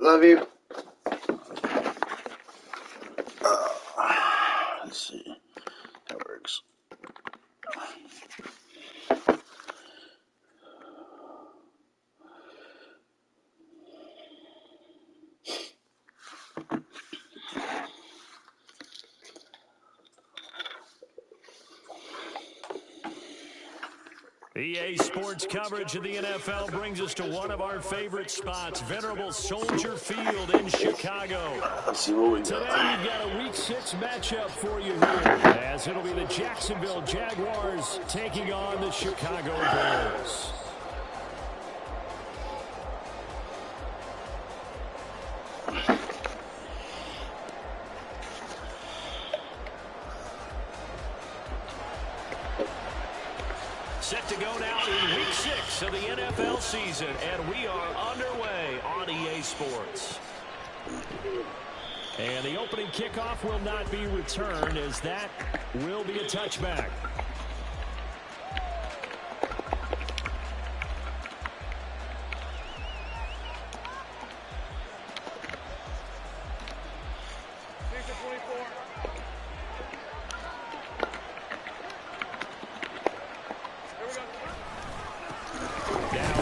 Love you. Let's see. That works. EA Sports coverage of the NFL brings us to one of our favorite spots, venerable Soldier Field in Chicago. Let's see what we got. Today we've got a Week 6 matchup for you here, as it'll be the Jacksonville Jaguars taking on the Chicago Bears. Set to go now in Week 6 of the NFL season, and we are underway on EA Sports. And the opening kickoff will not be returned, as that will be a touchback.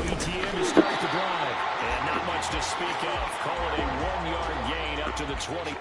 ETN to start the drive. And not much to speak of. Call it a 1-yard gain up to the 20.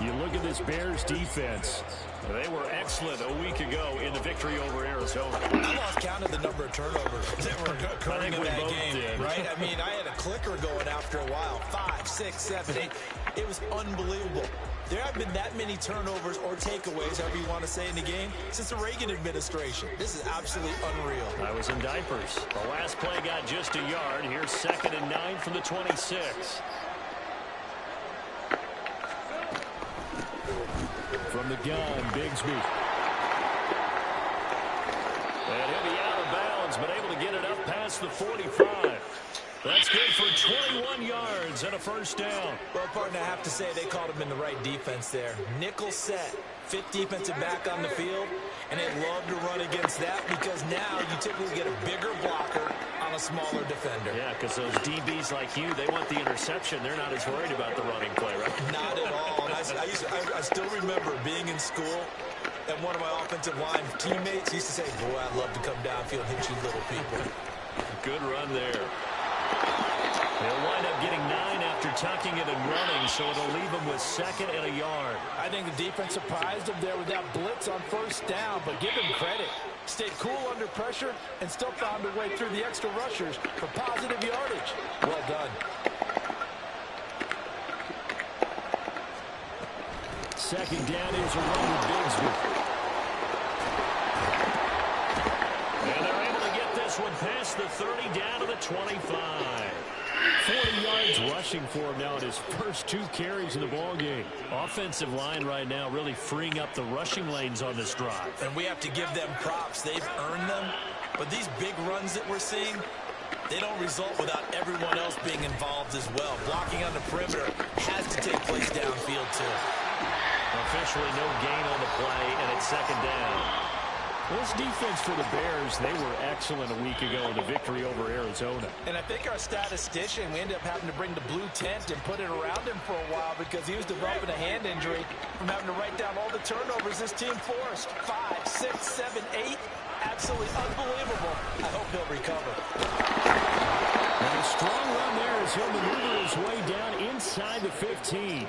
You look at this Bears defense. They were excellent a week ago in the victory over Arizona. I lost count of the number of turnovers that were occurring in that game, right? I mean, I had a clicker going after a while. 5, 6, 7, 8. It was unbelievable. There have been that many turnovers or takeaways, however you want to say, in the game since the Reagan administration. This is absolutely unreal. I was in diapers. The last play got just a yard. Here's 2nd and 9 from the 26. From the gun, Bigsby. And he'll be out of bounds, but able to get it up past the 45. That's good for 21 yards and a first down. Well, partner, I have to say they called him in the right defense there. Nickel set, 5th defensive back on the field, and they love to run against that because now you typically get a bigger blocker on a smaller defender. Yeah, because those DBs like you, they want the interception. They're not as worried about the running play, right? Not at all. And I still remember being in school, and one of my offensive line teammates used to say, boy, I'd love to come downfield and hit you little people. Good run there. They'll wind up getting 9 after tucking it and running, so it'll leave them with 2nd and a yard. I think the defense surprised them there with that blitz on first down, but give them credit. Stayed cool under pressure and still found a way through the extra rushers for positive yardage. Well done. Second down is a run with Bigsby. And they're able to get this one past the 30 down to the 25. 40 yards rushing for him now in his first 2 carries in the ballgame. Offensive line right now really freeing up the rushing lanes on this drive. And we have to give them props. They've earned them. But these big runs that we're seeing, they don't result without everyone else being involved as well. Blocking on the perimeter has to take place downfield too. Officially no gain on the play, and it's 2nd down. This defense for the Bears, they were excellent a week ago in the victory over Arizona. And I think our statistician, we ended up having to bring the blue tent and put it around him for a while because he was developing a hand injury from having to write down all the turnovers this team forced. 5, 6, 7, 8. Absolutely unbelievable. I hope he'll recover. And a strong run there as he'll maneuver his way down inside the 15.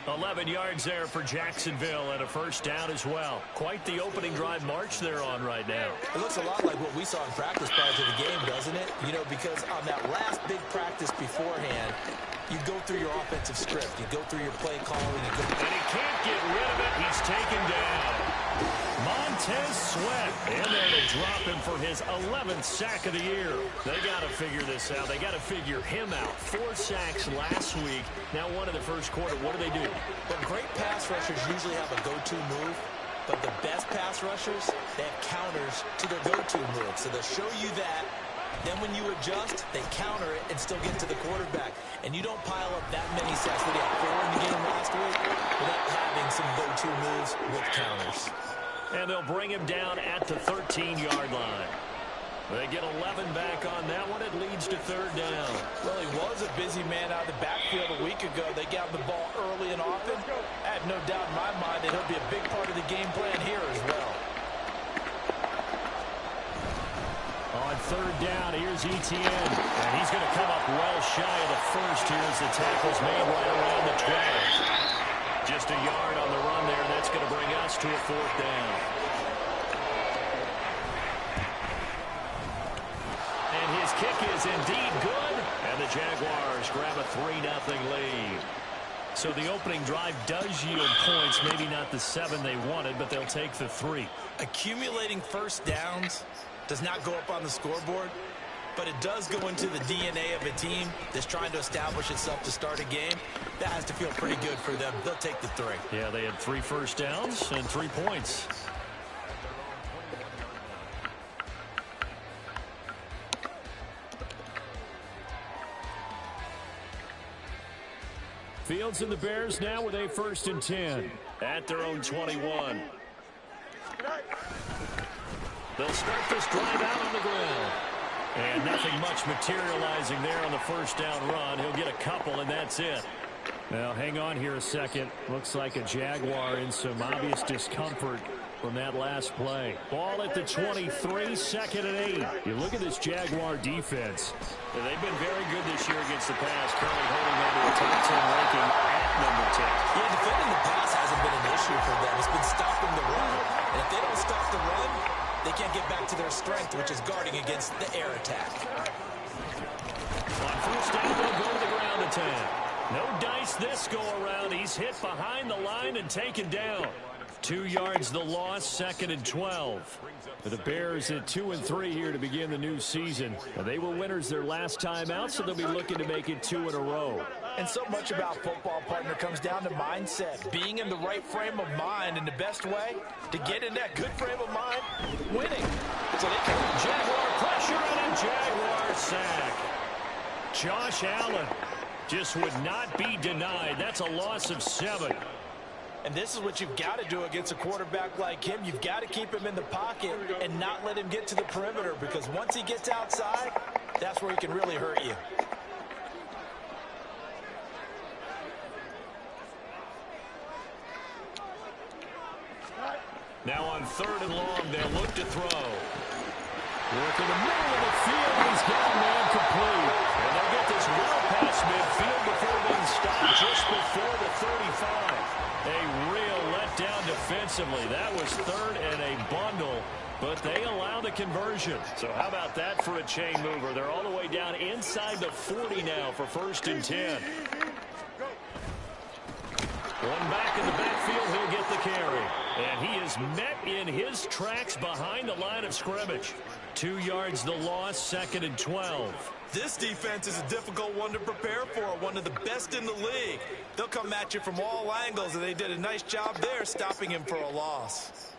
11 yards there for Jacksonville and a first down as well. Quite the opening drive march they're on right now. It looks a lot like what we saw in practice prior to the game, doesn't it? You know, because on that last big practice beforehand, you go through your offensive script. You go through your play calling. And he can't get rid of it. He's taken down. Montez Sweat in there to drop him for his 11th sack of the year. They got to figure this out. They got to figure him out. 4 sacks last week. Now 1 in the first quarter. What do they do? But great pass rushers usually have a go-to move. But the best pass rushers, they have counters to their go-to move. So they'll show you that. Then when you adjust, they counter it and still get to the quarterback. And you don't pile up that many sacks. They got 4 in the game last week without having some go-to moves with counters. And they'll bring him down at the 13-yard line. They get 11 back on that one. It leads to 3rd down. Well, he was a busy man out of the backfield a week ago. They got the ball early and often. I have no doubt in my mind that he'll be a big part of the game plan here as well. On 3rd down, here's Etienne. And he's going to come up well shy of the first here as the tackle's made right around the 12. Just a yard on the run there. That's going to bring us to a 4th down. And his kick is indeed good. And the Jaguars grab a 3-0 lead. So the opening drive does yield points. Maybe not the 7 they wanted, but they'll take the 3. Accumulating first downs does not go up on the scoreboard, but it does go into the DNA of a team that's trying to establish itself to start a game. That has to feel pretty good for them. They'll take the 3. Yeah, they had 3 first downs and 3 points. Fields and the Bears now with a 1st and 10 at their own 21. They'll start this drive out on the ground. And nothing much materializing there on the first down run. He'll get a couple, and that's it. Now, hang on here a second. Looks like a Jaguar in some obvious discomfort from that last play. Ball at the 23, 2nd and 8. You look at this Jaguar defense. They've been very good this year against the pass, currently holding on to a top 10 ranking at number 10. Yeah, defending the pass hasn't been an issue for them. It's been stopping the run. And if they don't stop the run, they can't get back to their strength, which is guarding against the air attack. On first down, they'll go to the ground attack. No dice this go-around. He's hit behind the line and taken down. 2 yards the loss, 2nd and 12. For the Bears at 2-3 here to begin the new season. They were winners their last time out, so they'll be looking to make it 2 in a row. And so much about football, partner, comes down to mindset. Being in the right frame of mind, and the best way to get in that good frame of mind, winning. So they can Jaguar pressure and a Jaguar sack. Josh Allen just would not be denied. That's a loss of 7. And this is what you've got to do against a quarterback like him. You've got to keep him in the pocket and not let him get to the perimeter, because once he gets outside, that's where he can really hurt you. Now on 3rd and long, they'll look to throw. Work in the middle of the field. He's got a man complete. And they'll get this well past midfield before being stopped just before the 35. A real letdown defensively. That was 3rd and a bundle, but they allow the conversion. So how about that for a chain mover? They're all the way down inside the 40 now for 1st and 10. One back in the backfield, he'll get the carry. And he is met in his tracks behind the line of scrimmage. 2 yards the loss, 2nd and 12. This defense is a difficult one to prepare for, one of the best in the league. They'll come at you from all angles, and they did a nice job there stopping him for a loss.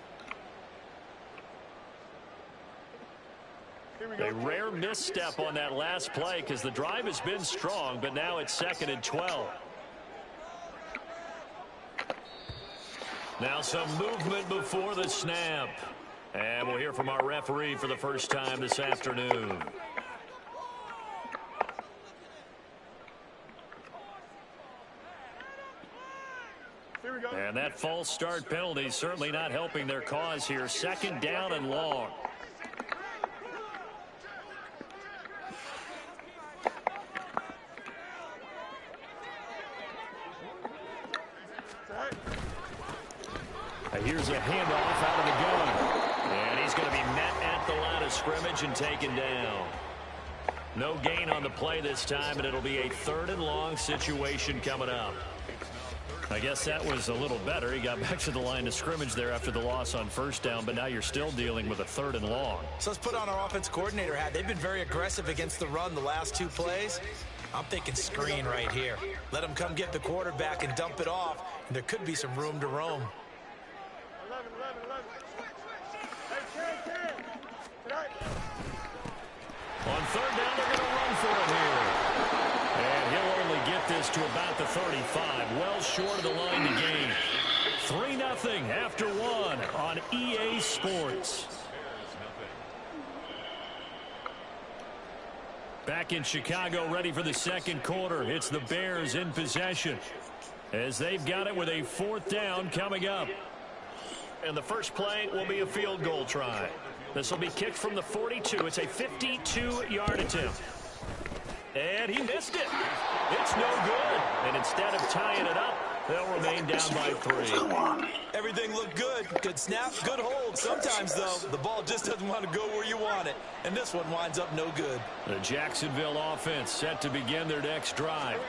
A rare misstep on that last play because the drive has been strong, but now it's 2nd and 12. Now some movement before the snap. And we'll hear from our referee for the first time this afternoon. And that false start penalty certainly not helping their cause here. 2nd down and long. Here's a handoff out of the gun. And he's going to be met at the line of scrimmage and taken down. No gain on the play this time, and it'll be a 3rd and long situation coming up. I guess that was a little better. He got back to the line of scrimmage there after the loss on first down, but now you're still dealing with a 3rd and long. So let's put on our offense coordinator hat. They've been very aggressive against the run the last 2 plays. I'm thinking screen right here. Let them come get the quarterback and dump it off, and there could be some room to roam. On 3rd down, they're going to run for it here. And he'll only get this to about the 35, well short of the line to gain. 3-0 after 1 on EA Sports. Back in Chicago, ready for the 2nd quarter. It's the Bears in possession as they've got it with a 4th down coming up. And the first play will be a field goal try. This will be kicked from the 42. It's a 52-yard attempt. And he missed it. It's no good. And instead of tying it up, they'll remain down by 3. Everything looked good. Good snap, good hold. Sometimes, though, the ball just doesn't want to go where you want it. And this one winds up no good. The Jacksonville offense set to begin their next drive.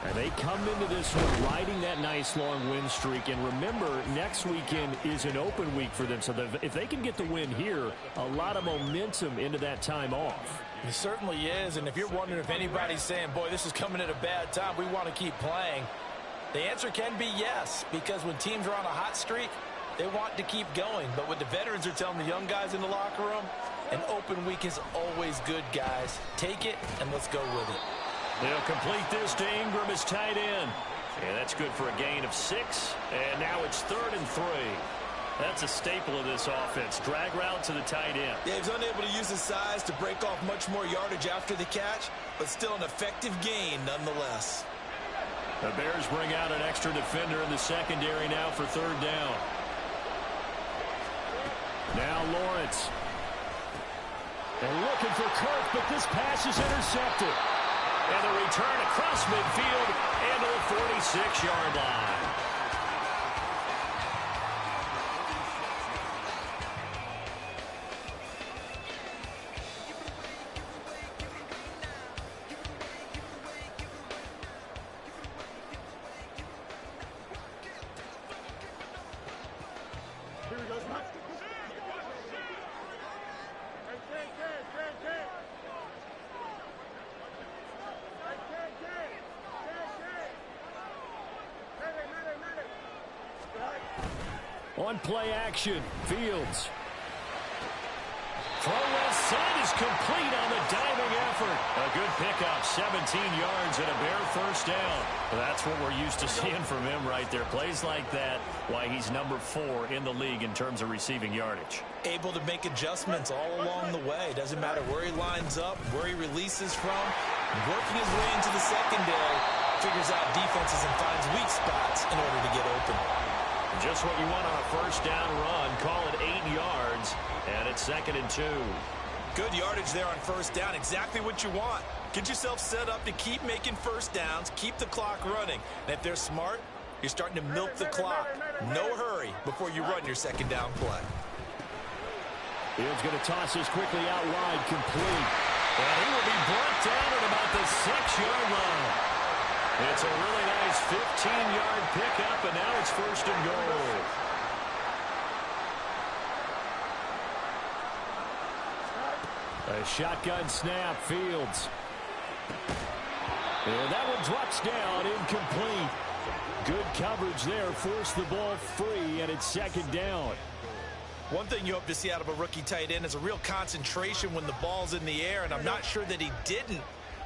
And they come into this one riding that nice long win streak. And remember, next weekend is an open week for them. So if they can get the win here, a lot of momentum into that time off. It certainly is. And if you're wondering if anybody's saying, boy, this is coming at a bad time, we want to keep playing, the answer can be yes. Because when teams are on a hot streak, they want to keep going. But what the veterans are telling the young guys in the locker room, an open week is always good, guys. Take it, and let's go with it. They'll complete this to Ingram as tight end. And that's good for a gain of 6. And now it's 3rd and 3. That's a staple of this offense. Drag route to the tight end. Yeah, he's unable to use his size to break off much more yardage after the catch, but still an effective gain nonetheless. The Bears bring out an extra defender in the secondary now for 3rd down. Now Lawrence. They're looking for Kirk, but this pass is intercepted. And the return across midfield and to the 46-yard line. On play action, Fields. Throw left side is complete on the diving effort. A good pickup, 17 yards and a bare first down. That's what we're used to seeing from him right there. Plays like that, why he's number 4 in the league in terms of receiving yardage. Able to make adjustments all along the way. Doesn't matter where he lines up, where he releases from. Working his way into the secondary, figures out defenses and finds weak spots in order to get open. Just what you want on a first down run. Call it 8 yards, and it's 2nd and 2. Good yardage there on first down. Exactly what you want. Get yourself set up to keep making first downs, keep the clock running. And if they're smart, you're starting to milk the clock. No hurry before you run your second down play. Fields going to toss this quickly out wide, complete. And he will be brought down at about the 6-yard line. It's a really nice 15-yard pickup, and now it's 1st and goal. A shotgun snap, Fields. And that one drops down, incomplete. Good coverage there, forced the ball free, and it's 2nd down. One thing you hope to see out of a rookie tight end is a real concentration when the ball's in the air, and I'm not sure that he didn't.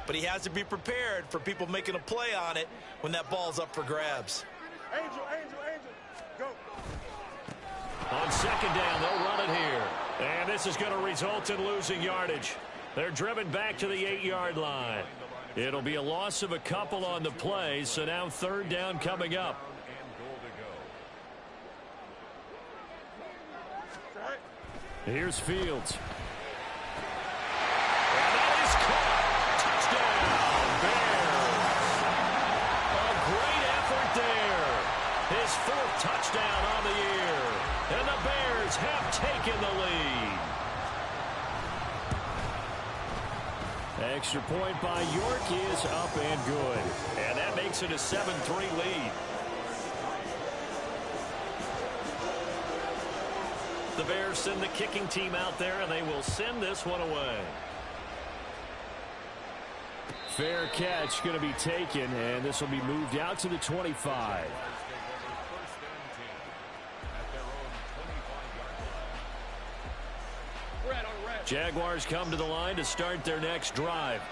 But he has to be prepared for people making a play on it when that ball's up for grabs. Angel, go. On 2nd down, they'll run it here. And this is going to result in losing yardage. They're driven back to the 8-yard line. It'll be a loss of a couple on the play, so now 3rd down coming up. Here's Fields. His 4th touchdown on the year. And the Bears have taken the lead. Extra point by York is up and good. And that makes it a 7-3 lead. The Bears send the kicking team out there, and they will send this one away. Fair catch going to be taken, and this will be moved out to the 25. Jaguars come to the line to start their next drive.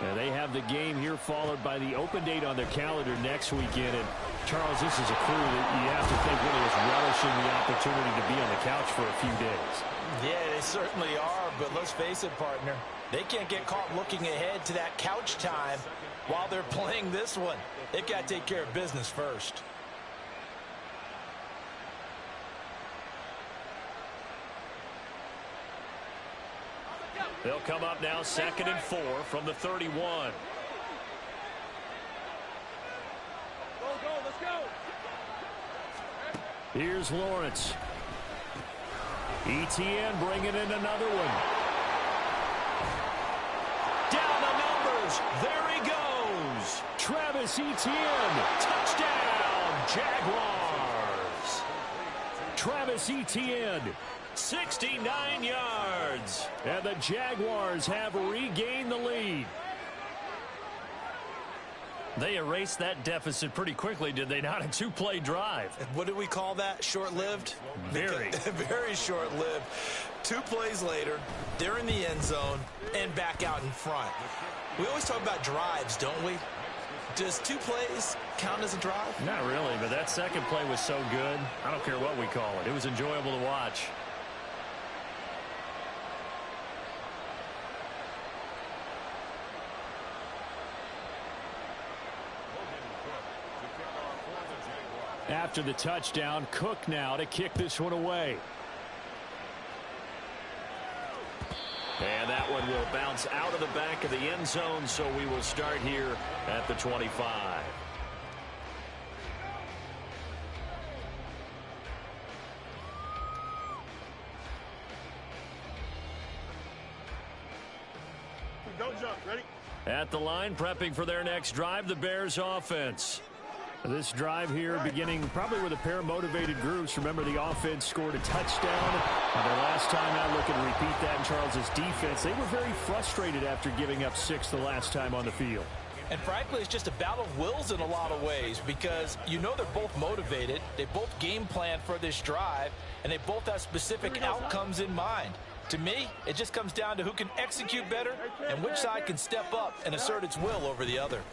And they have the game here followed by the open date on their calendar next weekend. And Charles, this is a crew that you have to think really is relishing the opportunity to be on the couch for a few days. Yeah, they certainly are, but let's face it, partner. They can't get caught looking ahead to that couch time while they're playing this one. They've got to take care of business first. They'll come up now 2nd and 4 from the 31. Go, let's go. Here's Lawrence. ETN bringing in another one. Down the numbers. There he goes. Travis Etienne. Touchdown, Jaguars. Travis Etienne. 69 yards. And the Jaguars have regained the lead. They erased that deficit pretty quickly, did they not? A 2-play drive. What do we call that? Short-lived? Very. Very short-lived. 2 plays later, they're in the end zone and back out in front. We always talk about drives, don't we? Does 2 plays count as a drive? Not really, but that second play was so good. I don't care what we call it. It was enjoyable to watch. After the touchdown, Cook now to kick this one away. And that one will bounce out of the back of the end zone, so we will start here at the 25. Don't jump. Ready? At the line, prepping for their next drive, the Bears offense. This drive here beginning probably with a pair of motivated groups. Remember, the offense scored a touchdown. Their last time out, looking to repeat that in Charles's defense. They were very frustrated after giving up 6 the last time on the field. And frankly, it's just a battle of wills in a lot of ways because you know they're both motivated. They both game plan for this drive, and they both have specific outcomes in mind. To me, it just comes down to who can execute better and which side can step up and assert its will over the other.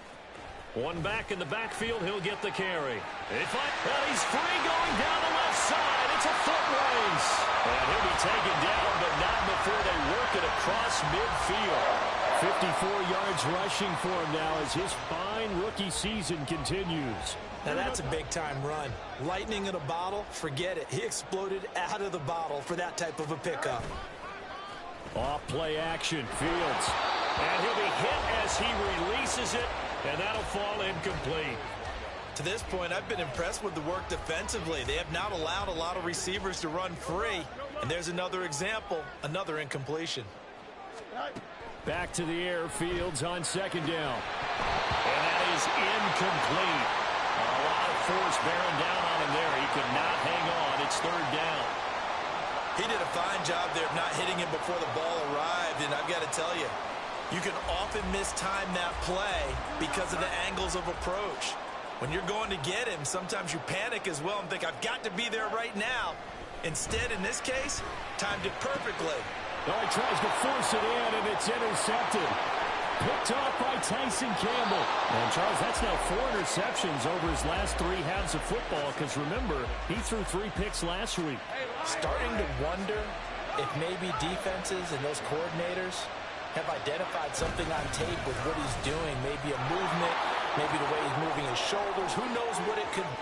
One back in the backfield, he'll get the carry. Well, he's free going down the left side. It's a foot race. And he'll be taken down, but not before they work it across midfield. 54 yards rushing for him now as his fine rookie season continues. Now that's a big-time run. Lightning in a bottle, forget it. He exploded out of the bottle for that type of a pickup. Off play action, Fields. And he'll be hit as he releases it. And that'll fall incomplete. To this point, I've been impressed with the work defensively. They have not allowed a lot of receivers to run free. And there's another example, another incompletion. Back to the air, Fields on 2nd down. And that is incomplete. A lot of force bearing down on him there. He could not hang on. It's 3rd down. He did a fine job there of not hitting him before the ball arrived. And I've got to tell you, you can often mistime that play because of the angles of approach. When you're going to get him, sometimes you panic as well and think, I've got to be there right now. Instead, in this case, timed it perfectly. Oh, he tries to force it in, and it's intercepted. Picked off by Tyson Campbell. And, Charles, that's now 4 interceptions over his last 3 halves of football because, remember, he threw 3 picks last week. Starting to wonder if maybe defenses and those coordinators have identified something on tape with what he's doing. Maybe a movement, maybe the way he's moving his shoulders. Who knows what it could be.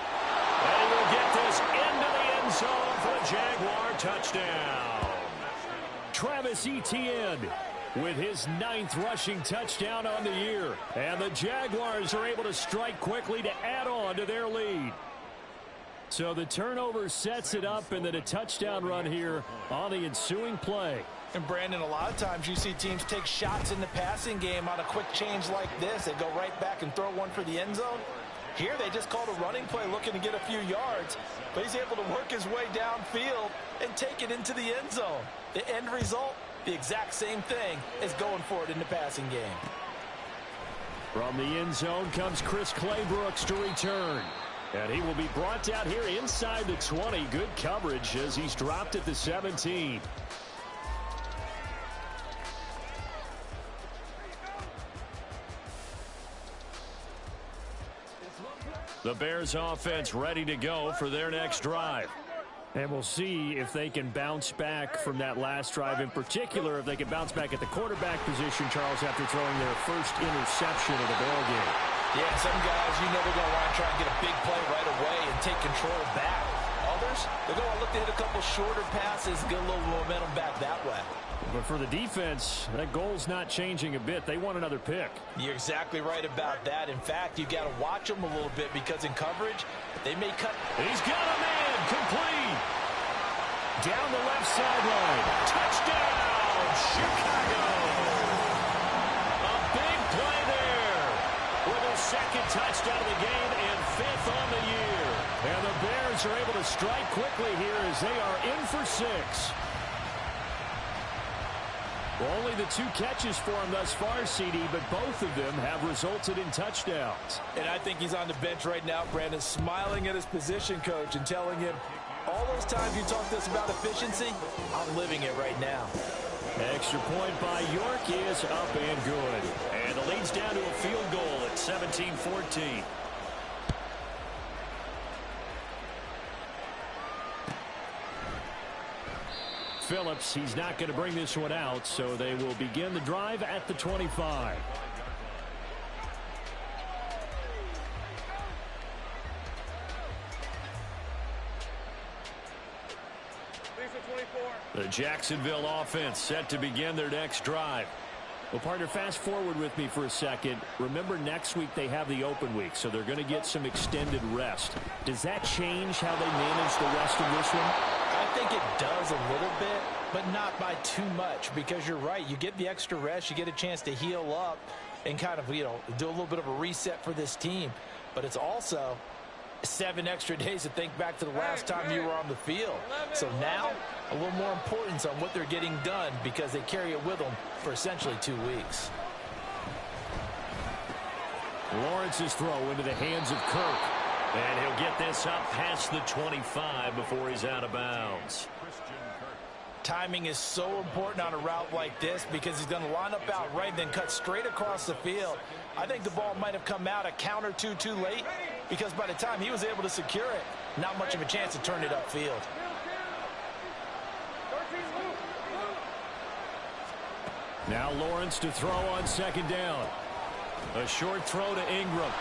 And he will get this into the end zone for a Jaguar touchdown. Travis Etienne with his 9th rushing touchdown on the year. And the Jaguars are able to strike quickly to add on to their lead. So the turnover sets it up, and then a touchdown run here on the ensuing play. And, Brandon, a lot of times you see teams take shots in the passing game on a quick change like this. They go right back and throw one for the end zone. Here they just called a running play looking to get a few yards, but he's able to work his way downfield and take it into the end zone. The end result, the exact same thing as going for it in the passing game. From the end zone comes Chris Claybrooks to return. And he will be brought down here inside the 20. Good coverage as he's dropped at the 17. The Bears offense ready to go for their next drive. And we'll see if they can bounce back from that last drive, in particular if they can bounce back at the quarterback position, Charles, after throwing their first interception of the ball game. Yeah, some guys, they're going to want to try and get a big play right away and take control back. Others, they're going to look to hit a couple shorter passes, get a little momentum back that way. But for the defense, that goal's not changing a bit. They want another pick. You're exactly right about that. In fact, you've got to watch them a little bit because in coverage, they may cut. He's got a man complete. Down the left sideline. Touchdown, Chicago. A big play there with a second touchdown of the game and 5th on the year. And the Bears are able to strike quickly here as they are in for 6. Only the 2 catches for him thus far, CD, but both of them have resulted in touchdowns. And I think he's on the bench right now, Brandon, smiling at his position coach and telling him, all those times you talked to us about efficiency, I'm living it right now. Extra point by York is up and good. And the lead's down to a field goal at 17-14. Phillips, he's not going to bring this one out, so they will begin the drive at the 25. The Jacksonville offense set to begin their next drive. Well, partner, fast forward with me for a second. Remember, next week they have the open week, so they're going to get some extended rest. Does that change how they manage the rest of this one? I think it does a little bit, but not by too much, because you're right. You get the extra rest, you get a chance to heal up and kind of, do a little bit of a reset for this team. But it's also 7 extra days to think back to the last time you were on the field. So now, a little more importance on what they're getting done because they carry it with them for essentially 2 weeks. Lawrence's throw into the hands of Kirk. And he'll get this up past the 25 before he's out of bounds. Timing is so important on a route like this because he's going to line up out right and then cut straight across the field. I think the ball might have come out a count or two too late because by the time he was able to secure it, not much of a chance to turn it upfield. Now Lawrence to throw on second down. A short throw to Ingram.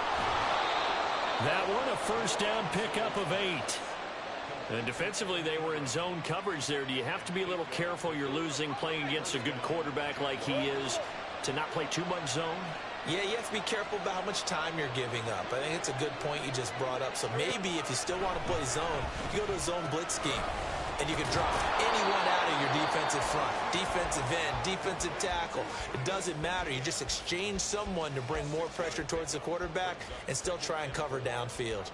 That one a first down pickup of 8. And defensively, they were in zone coverage there. Do you have to be a little careful you're losing playing against a good quarterback like he is to not play too much zone? Yeah, you have to be careful about how much time you're giving up. I think it's a good point you just brought up. So maybe if you still want to play zone, you go to a zone blitz scheme. And you can drop anyone out of your defensive front, defensive end, defensive tackle. It doesn't matter. You just exchange someone to bring more pressure towards the quarterback and still try and cover downfield.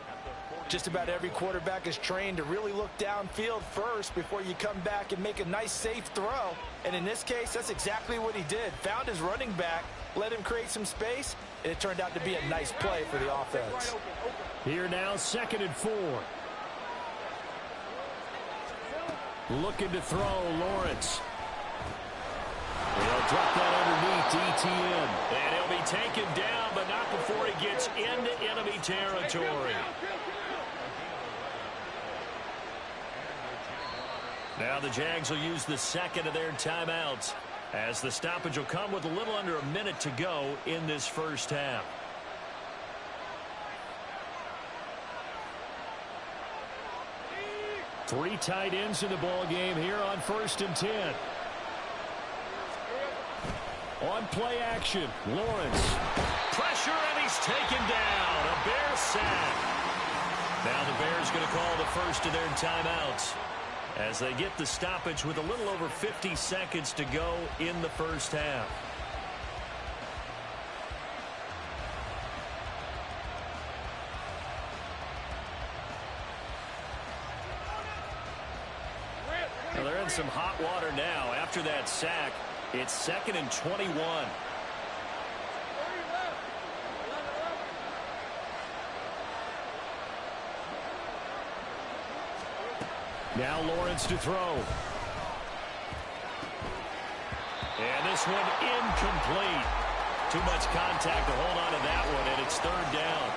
Just about every quarterback is trained to really look downfield first before you come back and make a nice, safe throw. And in this case, that's exactly what he did. Found his running back, let him create some space, and it turned out to be a nice play for the offense. Here now, 2nd and 4. Looking to throw, Lawrence. He'll drop that underneath Etienne. And he'll be taken down, but not before he gets into enemy territory. Now the Jags will use the second of their timeouts as the stoppage will come with a little under a minute to go in this first half. Three tight ends in the ball game here on 1st and 10. On play action, Lawrence. Pressure, and he's taken down. A Bear sack. Now the Bears going to call the first of their timeouts as they get the stoppage with a little over 50 seconds to go in the first half. Well, they're in some hot water now. After that sack, it's 2nd and 21. Now Lawrence to throw. And this one incomplete. Too much contact to hold on to that one, and it's 3rd down.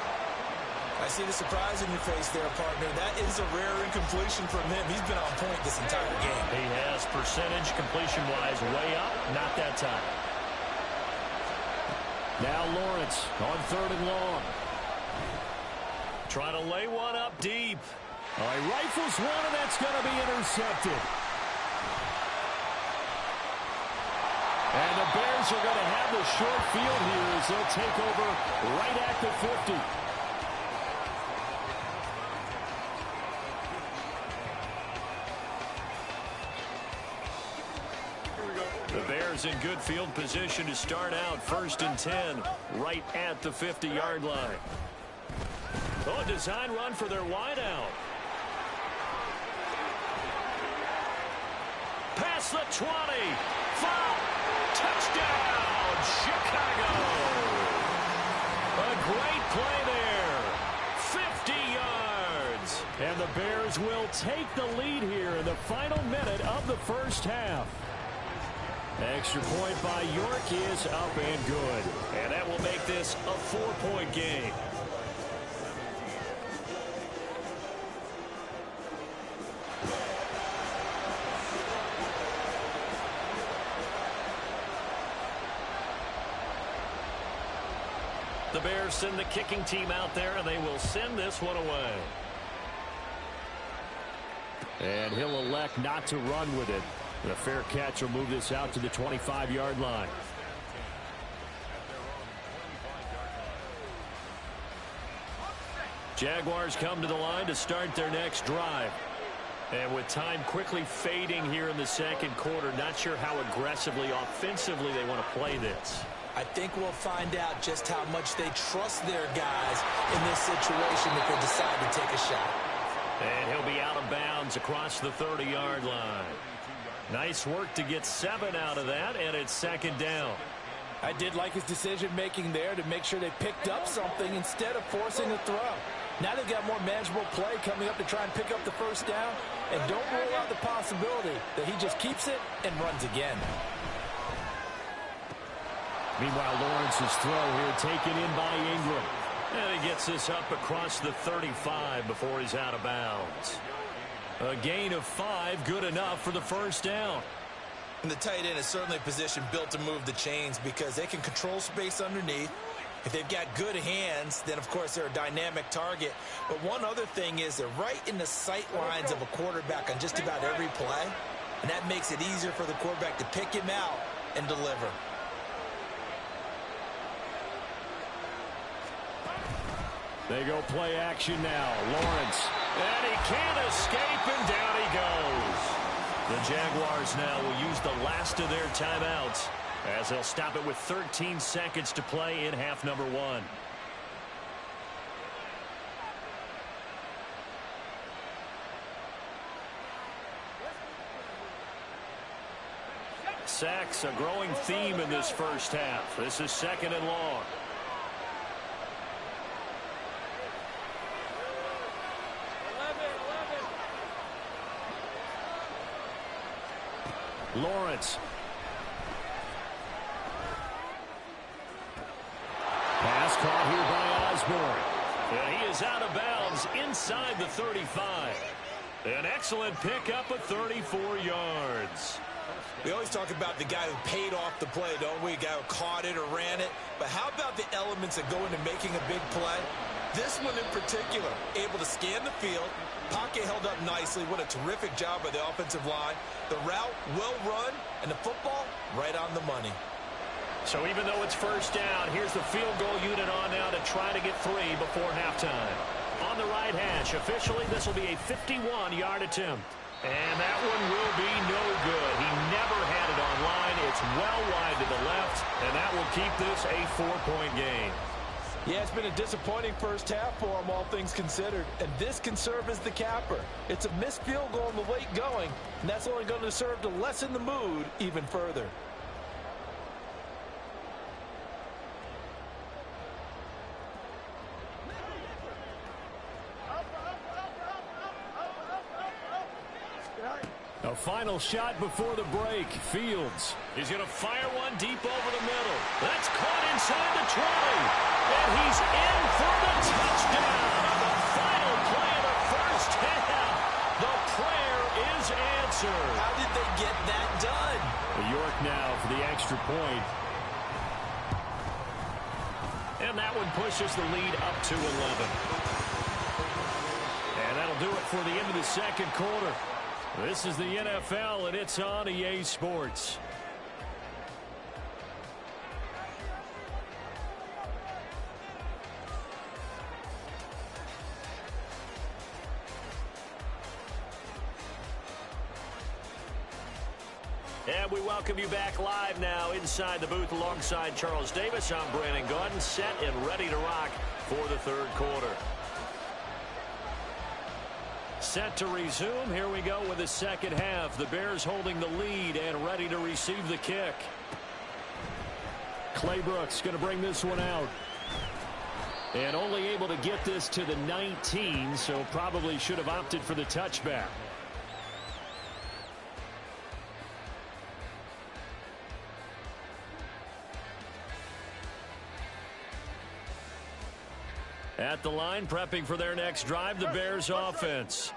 I see the surprise in your face there, partner. That is a rare incompletion from him. He's been on point this entire game. He has percentage completion-wise way up. Not that time. Now Lawrence on 3rd and long. Trying to lay one up deep. All right, rifles one, and that's going to be intercepted. And the Bears are going to have the short field here as they'll take over right at the 50. The Bears in good field position to start out 1st and 10 right at the 50-yard line. Oh, a design run for their wideout. Past the 20. Foul. Touchdown, Chicago. A great play there. 50 yards. And the Bears will take the lead here in the final minute of the first half. Extra point by York is up and good. And that will make this a 4-point game. The Bears send the kicking team out there, and they will send this one away. And he'll elect not to run with it. And a fair catch will move this out to the 25-yard line. Jaguars come to the line to start their next drive. And with time quickly fading here in the 2nd quarter, not sure how aggressively, offensively they want to play this. I think we'll find out just how much they trust their guys in this situation if they decide to take a shot. And he'll be out of bounds across the 30-yard line. Nice work to get 7 out of that, and it's 2nd down. I did like his decision-making there to make sure they picked up something instead of forcing a throw. Now they've got more manageable play coming up to try and pick up the 1st down, and don't rule out the possibility that he just keeps it and runs again. Meanwhile, Lawrence's throw here taken in by Ingram. And he gets this up across the 35 before he's out of bounds. A gain of 5, good enough for the 1st down. And the tight end is certainly a position built to move the chains because they can control space underneath. If they've got good hands, then, of course, they're a dynamic target. But one other thing is they're right in the sight lines of a quarterback on just about every play. And that makes it easier for the quarterback to pick him out and deliver. They go play action now. Lawrence. And he can't escape, and down he goes. The Jaguars now will use the last of their timeouts as they'll stop it with 13 seconds to play in half number 1. Sacks, a growing theme in this first half. This is 2nd and long. Lawrence. Pass caught here by Osborne. And he is out of bounds inside the 35. An excellent pickup of 34 yards. We always talk about the guy who paid off the play, don't we? The guy who caught it or ran it. But how about the elements that go into making a big play? This one in particular, able to scan the field. Pocket held up nicely. What a terrific job by the offensive line. The route, well run, and the football, right on the money. So even though it's 1st down, here's the field goal unit on now to try to get 3 before halftime. On the right hash, officially, this will be a 51-yard attempt. And that one will be no good. He never had it on line. It's well wide to the left, and that will keep this a 4-point game. Yeah, it's been a disappointing first half for them, all things considered. And this can serve as the capper. It's a missed field goal in the late going, and that's only going to serve to lessen the mood even further. A final shot before the break. Fields. He's going to fire one deep over the middle. That's caught inside the 20. And he's in for the touchdown. The final play of the first half. The prayer is answered. How did they get that done? York now for the extra point. And that one pushes the lead up to 11. And that'll do it for the end of the second quarter. This is the NFL, and it's on EA Sports. And we welcome you back live now inside the booth alongside Charles Davis. I'm Brandon Gaudin, set and ready to rock for the third quarter. Set to resume. Here we go with the second half. The Bears holding the lead and ready to receive the kick. Clay Brooks going to bring this one out. And only able to get this to the 19, so probably should have opted for the touchback. At the line, prepping for their next drive, the Bears offense.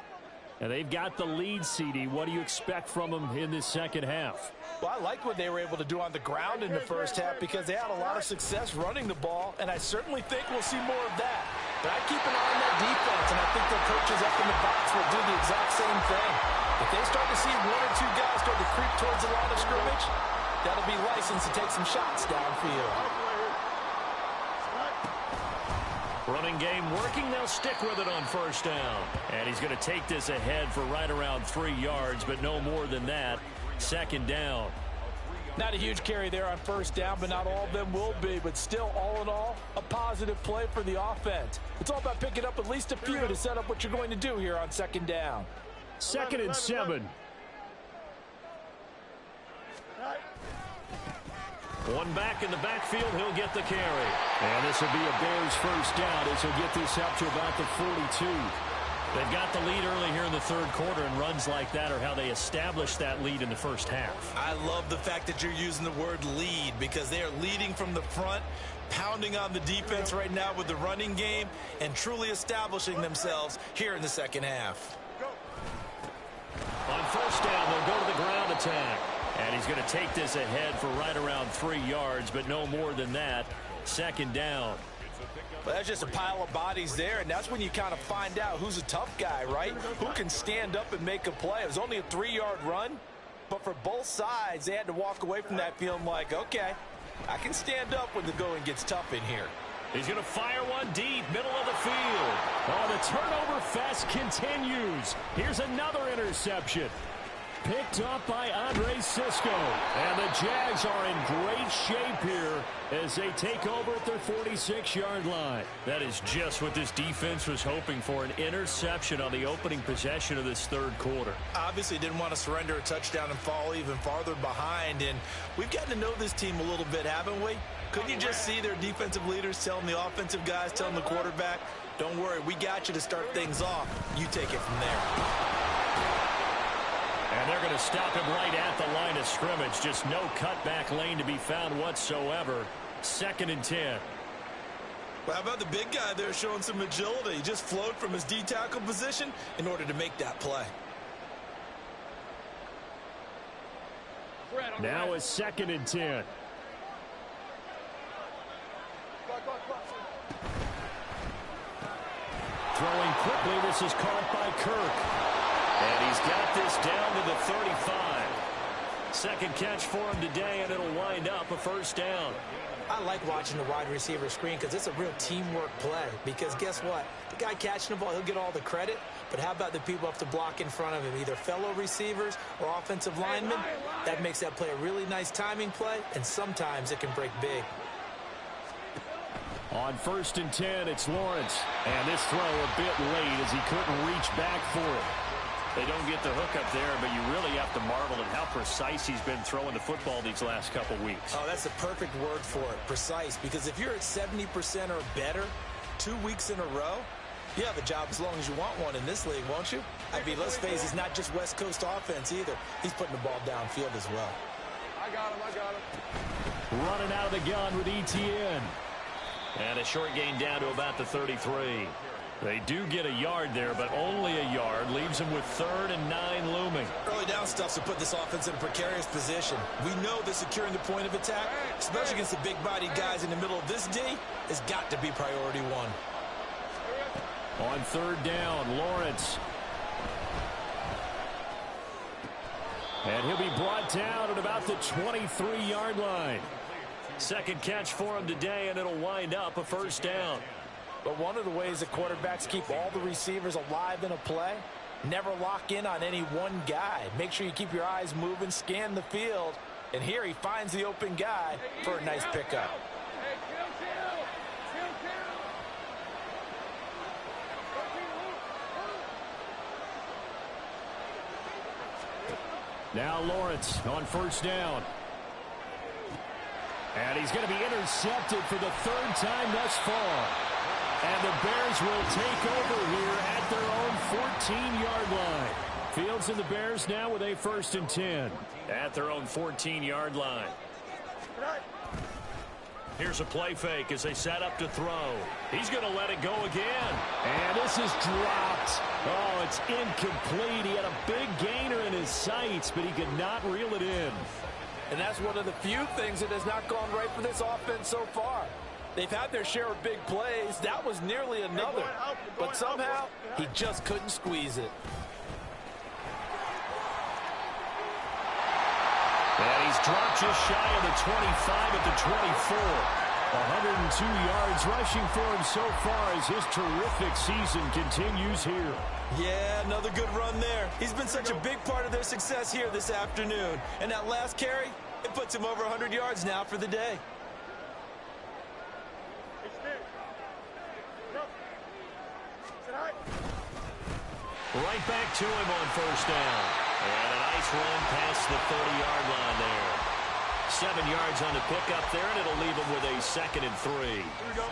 And they've got the lead, CD. What do you expect from them in this second half? Well, I like what they were able to do on the ground in the first half because they had a lot of success running the ball, and I certainly think we'll see more of that. But I keep an eye on that defense, and I think their coaches up in the box will do the exact same thing. If they start to see one or two guys start to creep towards the line of scrimmage, that'll be license to take some shots downfield. Running game working. They'll stick with it on first down. And he's going to take this ahead for right around 3 yards, but no more than that. Second down. Not a huge carry there on first down, but not all of them will be. But still, all in all, a positive play for the offense. It's all about picking up at least a few to set up what you're going to do here on second down. 2nd and 7. One back in the backfield, he'll get the carry. And this will be a Bears first down as he'll get this up to about the 42. They've got the lead early here in the third quarter, and runs like that are how they establish that lead in the first half. I love the fact that you're using the word lead because they are leading from the front, pounding on the defense right now with the running game, and truly establishing themselves here in the second half. On first down, they'll go to the ground attack. And he's going to take this ahead for right around 3 yards, but no more than that. Second down. Well, that's just a pile of bodies there, and that's when you kind of find out who's a tough guy, right? Who can stand up and make a play. It was only a 3-yard run, but for both sides, they had to walk away from that feeling like, okay, I can stand up when the going gets tough in here. He's going to fire one deep, middle of the field. Oh, the turnover fest continues. Here's another interception. Picked up by Andre Cisco. And the Jags are in great shape here as they take over at their 46-yard line. That is just what this defense was hoping for, an interception on the opening possession of this third quarter. Obviously didn't want to surrender a touchdown and fall even farther behind. And we've gotten to know this team a little bit, haven't we? Couldn't you just see their defensive leaders telling the offensive guys, telling the quarterback, don't worry, we got you to start things off. You take it from there. And they're going to stop him right at the line of scrimmage. Just no cutback lane to be found whatsoever. 2nd and 10. Well, how about the big guy there showing some agility? He just flowed from his D-tackle position in order to make that play. Now it's 2nd and 10. Throwing quickly, this is caught by Kirk. And he's got this down to the 35. Second catch for him today, and it'll wind up a first down. I like watching the wide receiver screen because it's a real teamwork play. Because guess what? The guy catching the ball, he'll get all the credit. But how about the people up to block in front of him, either fellow receivers or offensive linemen? That makes that play a really nice timing play, and sometimes it can break big. On 1st and 10, it's Lawrence. And this throw a bit late as he couldn't reach back for it. They don't get the hook up there, but you really have to marvel at how precise he's been throwing the football these last couple weeks. Oh, that's the perfect word for it, precise. Because if you're at 70% or better 2 weeks in a row, you have a job as long as you want one in this league, won't you? I mean, let's face it, it's not just West Coast offense either. He's putting the ball downfield as well. I got him. Running out of the gun with Etienne. And a short gain down to about the 33. They do get a yard there, but only a yard. Leaves them with 3rd and 9 looming. Early down stuffs will put this offense in a precarious position. We know that securing the point of attack, especially against the big-bodied guys in the middle of this D, has got to be priority one. On 3rd down, Lawrence. And he'll be brought down at about the 23-yard line. Second catch for him today, and it'll wind up a 1st down. But one of the ways that quarterbacks keep all the receivers alive in a play, never lock in on any one guy. Make sure you keep your eyes moving, scan the field. And here he finds the open guy for a nice pickup. Now Lawrence on 1st down. And he's going to be intercepted for the 3rd time thus far. And the Bears will take over here at their own 14-yard line. Fields and the Bears now with a 1st and 10. At their own 14-yard line. Here's a play fake as they set up to throw. He's going to let it go again. And this is dropped. Oh, it's incomplete. He had a big gainer in his sights, but he could not reel it in. And that's one of the few things that has not gone right for this offense so far. They've had their share of big plays. That was nearly another. But somehow, he just couldn't squeeze it. And he's dropped just shy of the 25 at the 24. 102 yards rushing for him so far as his terrific season continues here. Yeah, another good run there. He's been such a big part of their success here this afternoon. And that last carry, it puts him over 100 yards now for the day. Right back to him on 1st down. And a nice run past the 30-yard line there. 7 yards on the pickup there, and it'll leave him with a 2nd and 3. Here we go.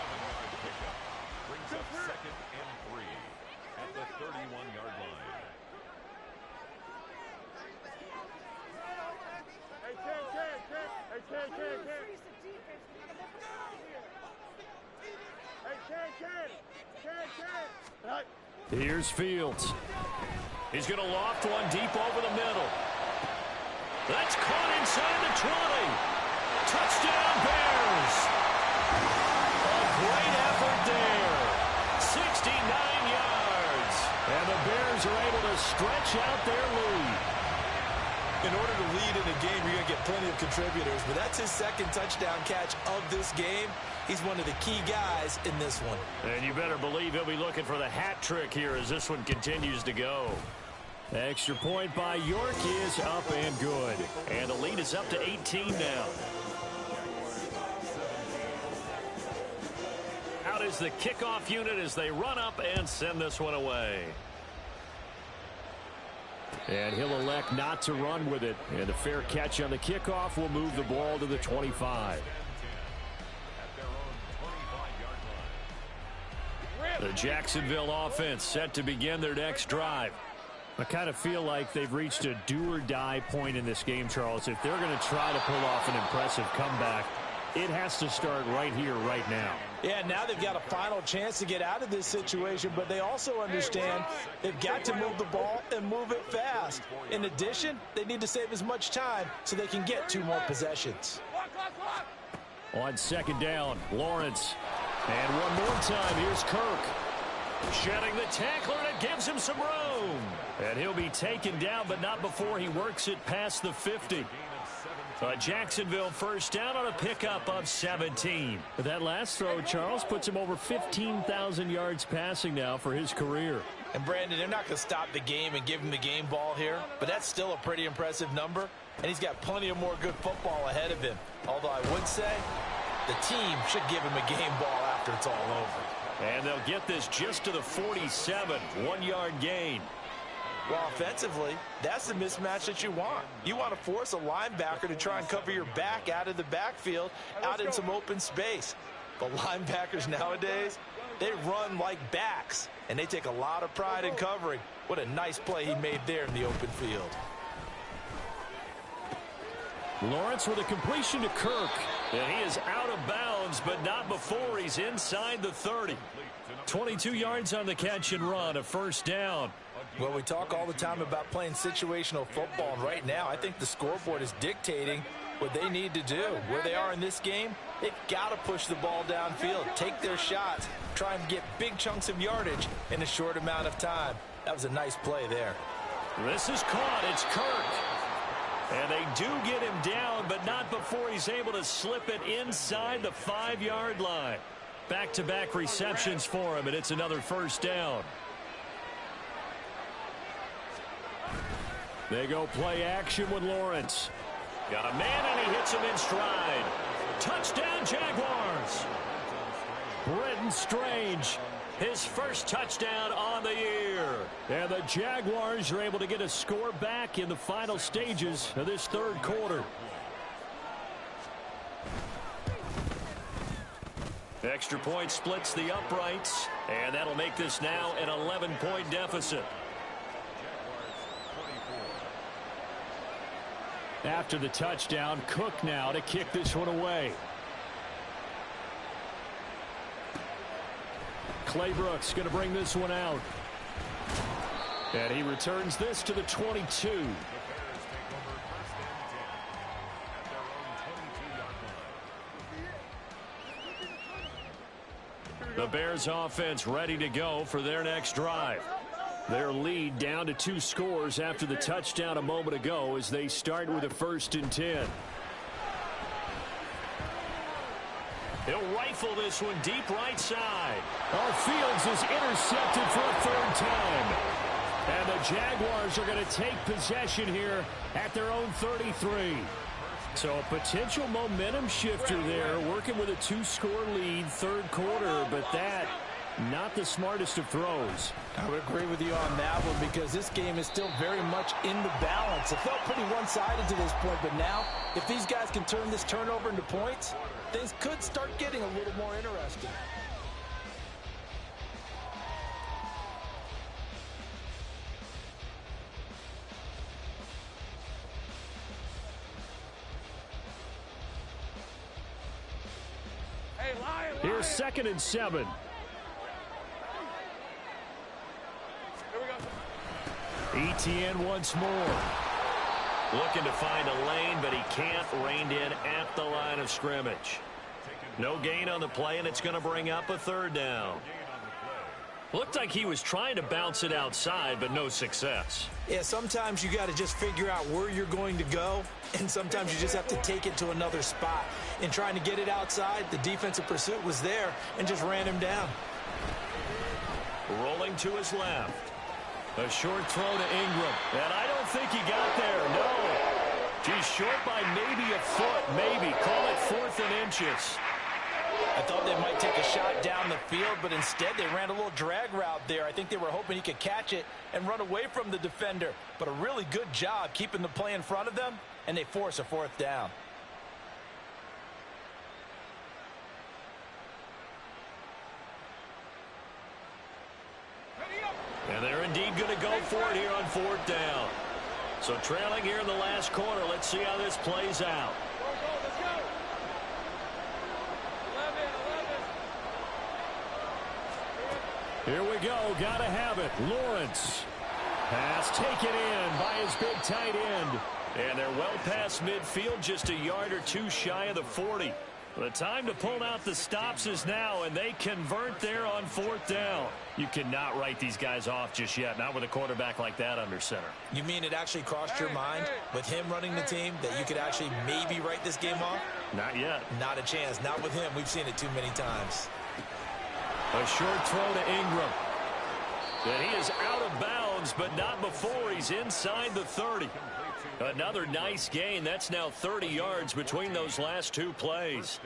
Brings up 2nd and 3 at the 31-yard line. Here's Fields. He's going to loft one deep over the middle. That's caught inside the 20. Touchdown, Bears. A great effort there. 69 yards. And the Bears are able to stretch out their lead. In order to lead in a game, you're going to get plenty of contributors. But that's his 2nd touchdown catch of this game. He's one of the key guys in this one. And you better believe he'll be looking for the hat trick here as this one continues to go. Extra point by York is up and good. And the lead is up to 18 now. Out is the kickoff unit as they run up and send this one away. And he'll elect not to run with it. And a fair catch on the kickoff will move the ball to the 25. The Jacksonville offense set to begin their next drive. I kind of feel like they've reached a do-or-die point in this game, Charles. If they're going to try to pull off an impressive comeback, it has to start right here, right now. Yeah, now they've got a final chance to get out of this situation, but they also understand they've got to move the ball and move it fast. In addition, they need to save as much time so they can get 2 more possessions. On 2nd down, Lawrence. And one more time, here's Kirk. Shedding the tackler, and it gives him some room. And he'll be taken down, but not before he works it past the 50. A Jacksonville 1st down on a pickup of 17. That last throw, Charles, puts him over 15,000 yards passing now for his career. And Brandon, they're not going to stop the game and give him the game ball here, but that's still a pretty impressive number, and he's got plenty of more good football ahead of him. Although I would say the team should give him a game ball after after it's all over. And they'll get this just to the 47, 1-yard gain. Well, offensively, that's the mismatch that you want. You want to force a linebacker to try and cover your back out of the backfield, out in some open space. The linebackers nowadays, they run like backs, and they take a lot of pride in covering. What a nice play he made there in the open field. Lawrence with a completion to Kirk. And he is out of bounds, but not before he's inside the 30. 22 yards on the catch and run, a first down. Well, we talk all the time about playing situational football, and right now I think the scoreboard is dictating what they need to do. Where they are in this game, they've got to push the ball downfield, take their shots, try and get big chunks of yardage in a short amount of time. That was a nice play there. This is caught. It's Kirk. And they do get him down, but not before he's able to slip it inside the 5-yard line. Back-to-back receptions for him, and it's another first down. They go play action with Lawrence. Got a man, and he hits him in stride. Touchdown, Jaguars. Brenton Strange, his first touchdown on the year. And the Jaguars are able to get a score back in the final stages of this third quarter. Extra point splits the uprights, and that'll make this now an 11-point deficit. After the touchdown, Cook now to kick this one away. Clay Brooks going to bring this one out. And he returns this to the 22. The Bears offense ready to go for their next drive. Their lead down to 2 scores after the touchdown a moment ago as they start with a 1st and 10. He'll rifle this one deep right side. Fields is intercepted for a 3rd time. And the Jaguars are going to take possession here at their own 33. So a potential momentum shifter there, working with a 2-score lead, 3rd quarter, but that not the smartest of throws. I would agree with you on that one because this game is still very much in the balance. It felt pretty one-sided to this point, but now if these guys can turn this turnover into points, things could start getting a little more interesting. Here's 2nd and 7. Etienne once more. Looking to find a lane, but he can't. Reined in at the line of scrimmage. No gain on the play, and it's going to bring up a 3rd down. Looked like he was trying to bounce it outside, but no success. Yeah, sometimes you got to just figure out where you're going to go, and sometimes you just have to take it to another spot. In trying to get it outside, the defensive pursuit was there and just ran him down. Rolling to his left. A short throw to Ingram. And I don't think he got there. No. He's short by maybe a foot. Maybe. Call it 4th and inches. I thought they might take a shot down the field, but instead they ran a little drag route there. I think they were hoping he could catch it and run away from the defender. But a really good job keeping the play in front of them, and they force a 4th down. And they're indeed going to go for it here on 4th down. So trailing here in the last quarter. Let's see how this plays out. Let's go. 11. Here we go. Got to have it. Lawrence. Pass taken in by his big tight end. And they're well past midfield, just a yard or 2 shy of the 40. The time to pull out the stops is now, and they convert there on 4th down. You cannot write these guys off just yet, not with a quarterback like that under center. You mean it actually crossed your mind with him running the team that you could actually maybe write this game off? Not yet. Not a chance. Not with him. We've seen it too many times. A short throw to Ingram. And he is out of bounds, but not before he's inside the 30. Another nice gain. That's now 30 yards between those last 2 plays.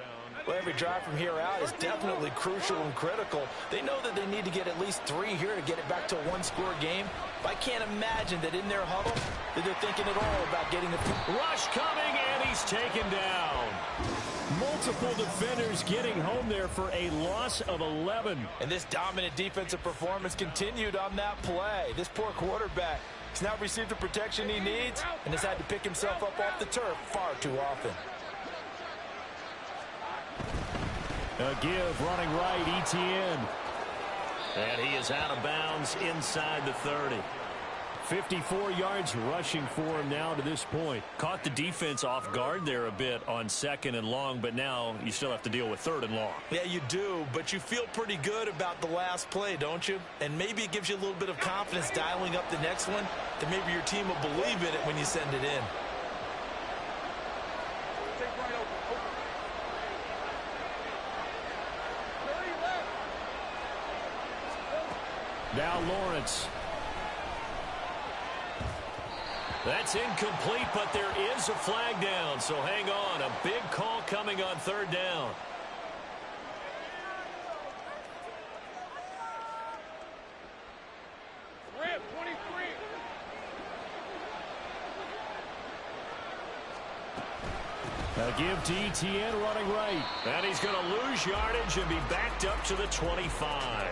Well, every drive from here out is definitely crucial and critical. They know that they need to get at least 3 here to get it back to a one-score game. But I can't imagine that in their huddle that they're thinking at all about getting the rush coming, and he's taken down. Multiple defenders getting home there for a loss of 11. And this dominant defensive performance continued on that play. This poor quarterback has now received the protection he needs and has had to pick himself up off the turf far too often. A give running right, Etienne. And he is out of bounds inside the 30. 54 yards rushing for him now to this point. Caught the defense off guard there a bit on 2nd and long, but now you still have to deal with 3rd and long. Yeah, you do, but you feel pretty good about the last play, don't you? And maybe it gives you a little bit of confidence dialing up the next one, that maybe your team will believe in it when you send it in. Now Lawrence. That's incomplete, but there is a flag down, so hang on. A big call coming on 3rd down. Red 23. A give to Etienne running right. And he's going to lose yardage and be backed up to the 25.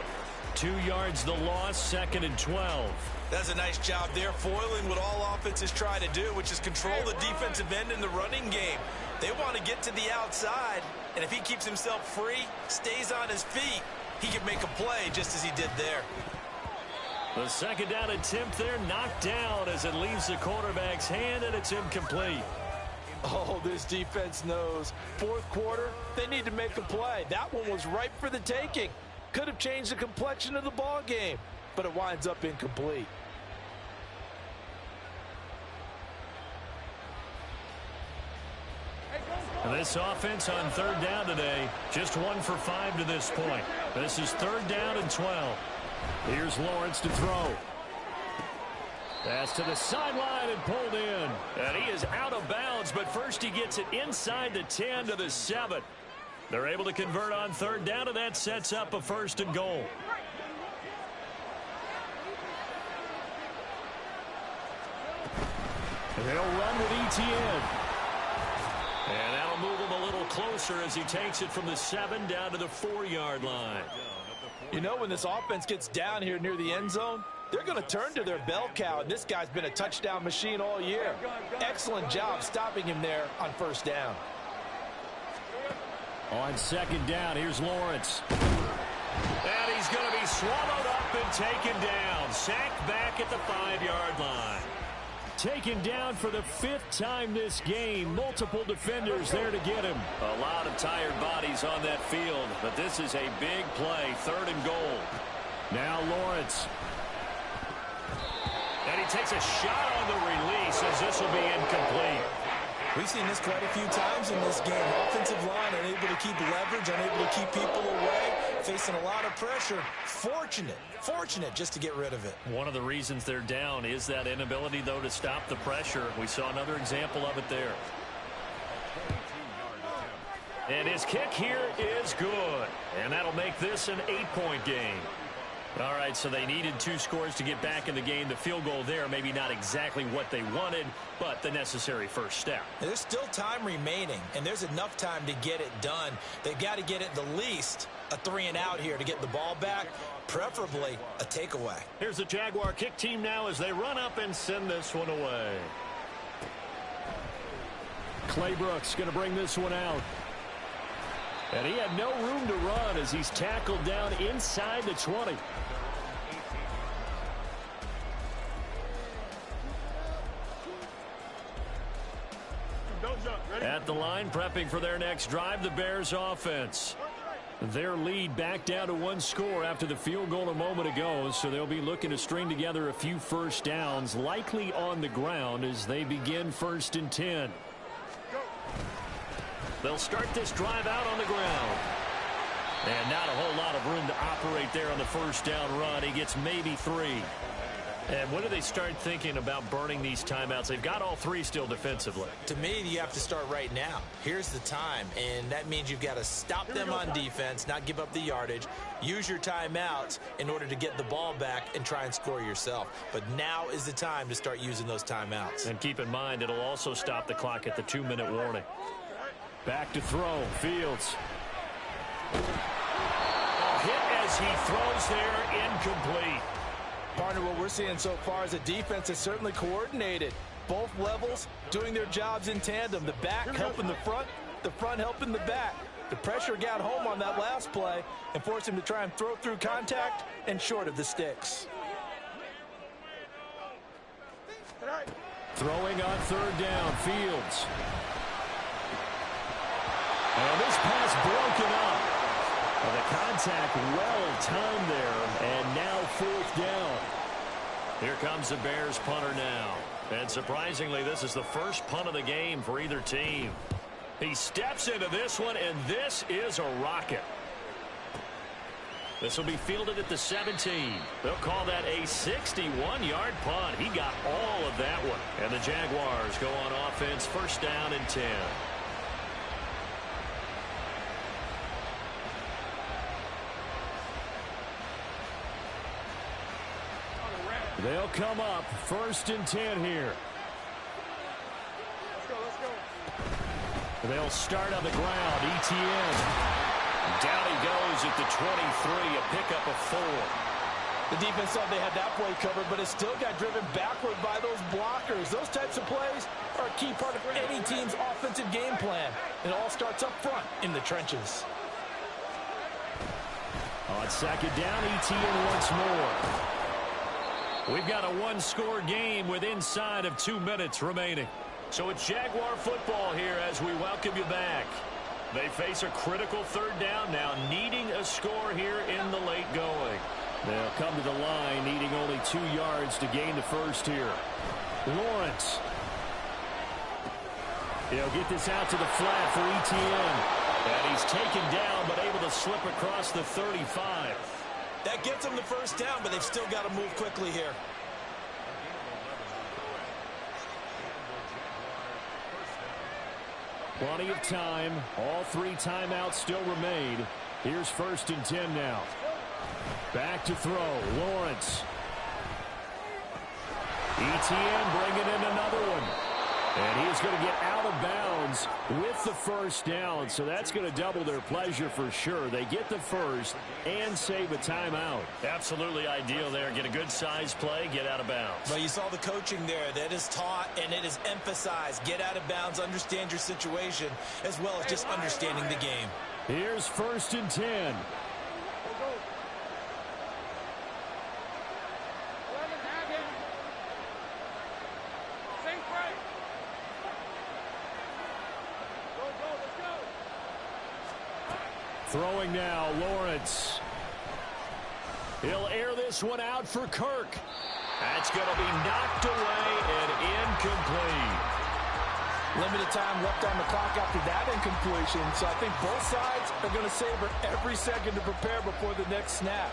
2 yards the loss, 2nd and 12. That's a nice job there, foiling what all offenses try to do, which is control the defensive end in the running game. They want to get to the outside, and if he keeps himself free, stays on his feet, he can make a play just as he did there. The 2nd down attempt there knocked down as it leaves the quarterback's hand, and it's incomplete. Oh, this defense knows. 4th quarter, they need to make a play. That one was ripe for the taking. Could have changed the complexion of the ball game, but it winds up incomplete. This offense on 3rd down today, just 1 for 5 to this point. This is 3rd down and 12. Here's Lawrence to throw. Pass to the sideline and pulled in. And he is out of bounds, but first he gets it inside the 10 to the 7. They're able to convert on 3rd down, and that sets up a 1st and goal. They'll run with Etienne. And that'll move him a little closer as he takes it from the 7 down to the 4-yard line. You know, when this offense gets down here near the end zone, they're going to turn to their bell cow, and this guy's been a touchdown machine all year. Excellent job stopping him there on 1st down. On 2nd down, here's Lawrence. And he's going to be swallowed up and taken down. Sacked back at the 5-yard line. Taken down for the 5th time this game. Multiple defenders there to get him. A lot of tired bodies on that field, but this is a big play. 3rd and goal. Now Lawrence. And he takes a shot on the release as this will be incomplete. We've seen this quite a few times in this game. Offensive line unable to keep leverage, unable to keep people away, facing a lot of pressure. Fortunate just to get rid of it. One of the reasons they're down is that inability, though, to stop the pressure. We saw another example of it there. And his kick here is good. And that'll make this an 8-point game. All right, so they needed 2 scores to get back in the game. The field goal there, maybe not exactly what they wanted, but the necessary first step. There's still time remaining, and there's enough time to get it done. They've got to get at the least a 3-and-out here to get the ball back, preferably a takeaway. Here's the Jaguar kick team now as they run up and send this one away. Clay Brooks going to bring this one out. And he had no room to run as he's tackled down inside the 20. At the line, prepping for their next drive, the Bears offense. Their lead back down to 1 score after the field goal a moment ago, so they'll be looking to string together a few first downs, likely on the ground as they begin 1st and 10. They'll start this drive out on the ground. And not a whole lot of room to operate there on the first down run. He gets maybe 3. And when do they start thinking about burning these timeouts? They've got all three still defensively. To me, you have to start right now. Here's the time, and that means you've got to stop them on defense, not give up the yardage, use your timeouts in order to get the ball back and try and score yourself. But now is the time to start using those timeouts. And keep in mind, it'll also stop the clock at the 2-minute warning. Back to throw, Fields. A hit as he throws there, incomplete. Partner, what we're seeing so far is a defense that's certainly coordinated. Both levels doing their jobs in tandem. The back helping the front helping the back. The pressure got home on that last play and forced him to try and throw through contact and short of the sticks. Throwing on third down, Fields. And this pass broken up. Well, the contact well timed there, and now fourth down. Here comes the Bears punter now. And surprisingly, this is the first punt of the game for either team. He steps into this one, and this is a rocket. This will be fielded at the 17. They'll call that a 61-yard punt. He got all of that one. And the Jaguars go on offense, first down and 10. They'll come up first and 10 here. Let's go. They'll start on the ground. ETN. Down he goes at the 23, a pickup of 4. The defense thought they had that play covered, but it still got driven backward by those blockers. Those types of plays are a key part of any team's offensive game plan. It all starts up front in the trenches. On second down, ETN once more. We've got a one-score game with inside of 2 minutes remaining. So it's Jaguar football here as we welcome you back. They face a critical third down now, needing a score here in the late going. They'll come to the line, needing only 2 yards to gain the first here. Lawrence. He'll get this out to the flat for ETN. And he's taken down, but able to slip across the 35. That gets them the first down, but they've still got to move quickly here. Plenty of time. All 3 timeouts still remain. Here's first and 10 now. Back to throw. Lawrence. ETN bringing in another one. And he's going to get out of bounds with the first down. So that's going to double their pleasure for sure. They get the first and save a timeout. Absolutely ideal there. Get a good size play, get out of bounds. Well, you saw the coaching there. That is taught and it is emphasized. Get out of bounds, understand your situation, as well as just understanding the game. Here's first and 10. Throwing now, Lawrence. He'll air this one out for Kirk. That's going to be knocked away and incomplete. Limited time left on the clock after that incompletion, so I think both sides are going to savor every second to prepare before the next snap.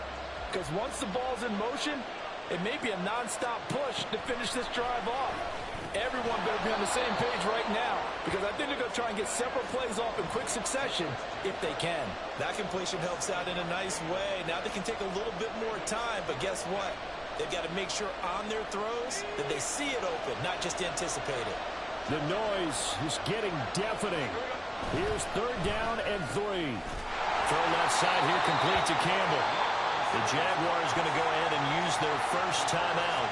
Because once the ball's in motion, it may be a nonstop push to finish this drive off. Everyone better be on the same page right now, because I think they're going to try and get several plays off in quick succession if they can. That completion helps out in a nice way. Now they can take a little bit more time, but guess what? They've got to make sure on their throws that they see it open, not just anticipate it. The noise is getting deafening. Here's third down and 3. Throw left side here, complete to Campbell. The Jaguars going to go ahead and use their first timeout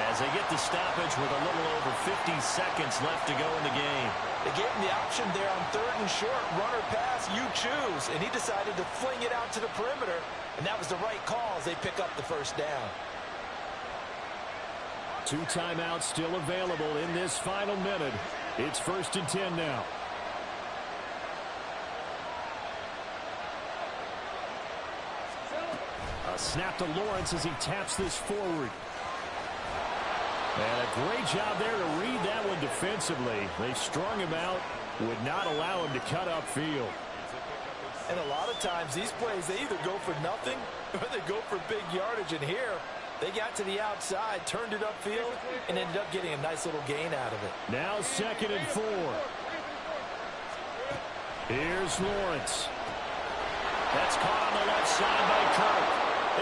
as they get the stoppage with a little over 50 seconds left to go in the game. They gave him the option there on third and short. Run or pass, you choose. And he decided to fling it out to the perimeter. And that was the right call as they pick up the first down. 2 timeouts still available in this final minute. It's first and 10 now. A snap to Lawrence as he taps this forward. And a great job there to read that one defensively. They strung him out, would not allow him to cut upfield. And a lot of times these plays, they either go for nothing or they go for big yardage. And here, They got to the outside, turned it upfield, and ended up getting a nice little gain out of it. Now 2nd and 4. Here's Lawrence. That's caught on the left side by Kirk.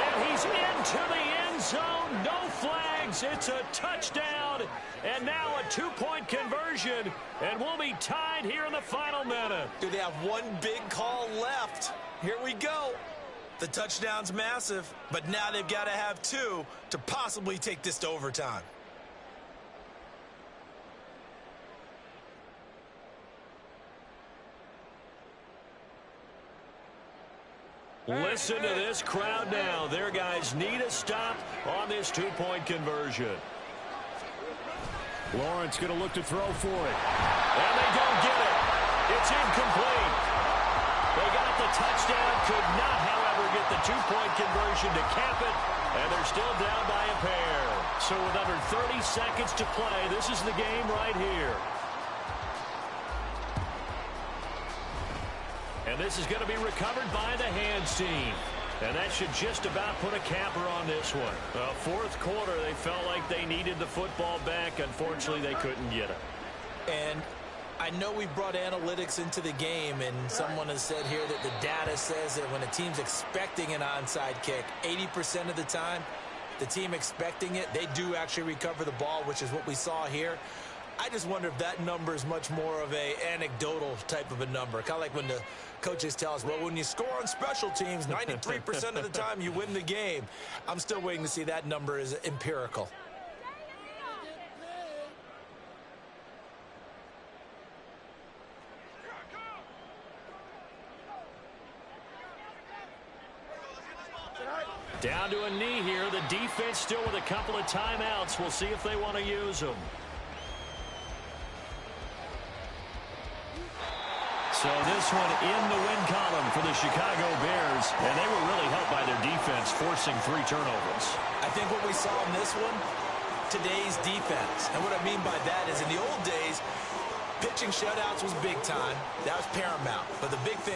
And he's into the end zone. No flags. It's a touchdown. And now a 2-point conversion. And we'll be tied here in the final minute. Do they have one big call left? Here we go. The touchdown's massive, but now they've got to have 2 to possibly take this to overtime. Listen to this crowd now. Their guys need a stop on this 2-point conversion. Lawrence going to look to throw for it. And they don't get it. It's incomplete. They got the touchdown, could not, however, get the 2-point conversion to cap it, and they're still down by a pair. So with under 30 seconds to play, this is the game right here. And this is going to be recovered by the hands team. And that should just about put a capper on this one. Fourth quarter, they felt like they needed the football back. Unfortunately, they couldn't get it. And I know we brought analytics into the game, and someone has said here that the data says that when a team's expecting an onside kick, 80% of the time, the team expecting it, they do actually recover the ball, which is what we saw here. I just wonder if that number is much more of a anecdotal type of a number. Kind of like when the coaches tell us, well, when you score on special teams, 93% of the time you win the game. I'm still waiting to see that number is empirical. Down to a knee here. The defense still with a couple of timeouts. We'll see if they want to use them. So this one in the win column for the Chicago Bears. And they were really helped by their defense, forcing 3 turnovers. I think what we saw in this one, today's defense. And what I mean by that is in the old days, pitching shutouts was big time. That was paramount. But the big thing